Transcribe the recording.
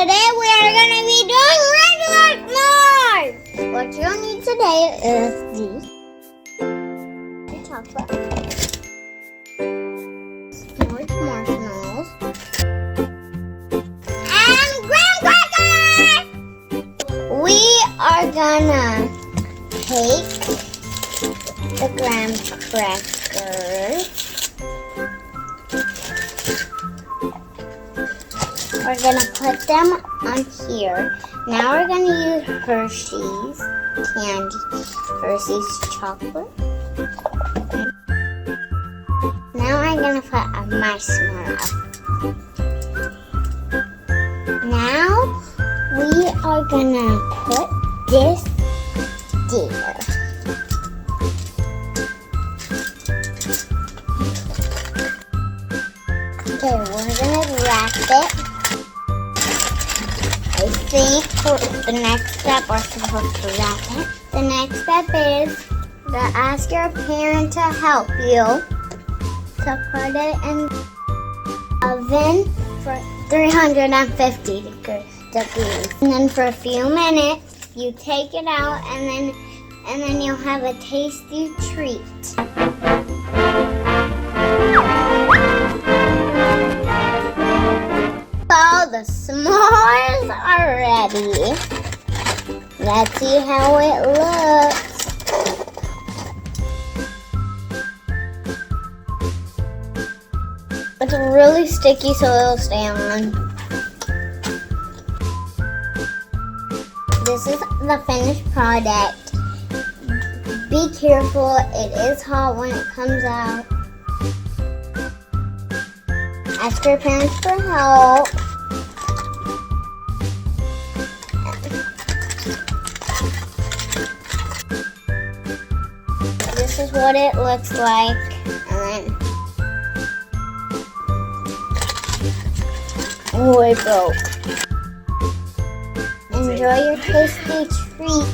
today we are going to be doing regular s'mores. What you'll need today is these chocolate, s'mores marshmallows, and graham crackers. We are gonna take the graham crackers. We're gonna put them on here. Now we're gonna use Hershey's candy, Hershey's chocolate. Now I'm gonna put a marshmallow. Now we are gonna put this there. Okay, we're gonna wrap it. I think for the next step we're supposed to wrap it. The next step is to ask your parent to help you to put it in the oven for 350 degrees. And then for a few minutes you take it out and then you'll have a tasty treat. So the s'mores are ready. Let's see how it looks. It's really sticky, so it'll stay on. This is the finished product. Be careful, it is hot when it comes out. Ask your parents for help. This is what it looks like. And then, oh, it broke. Enjoy your tasty treat.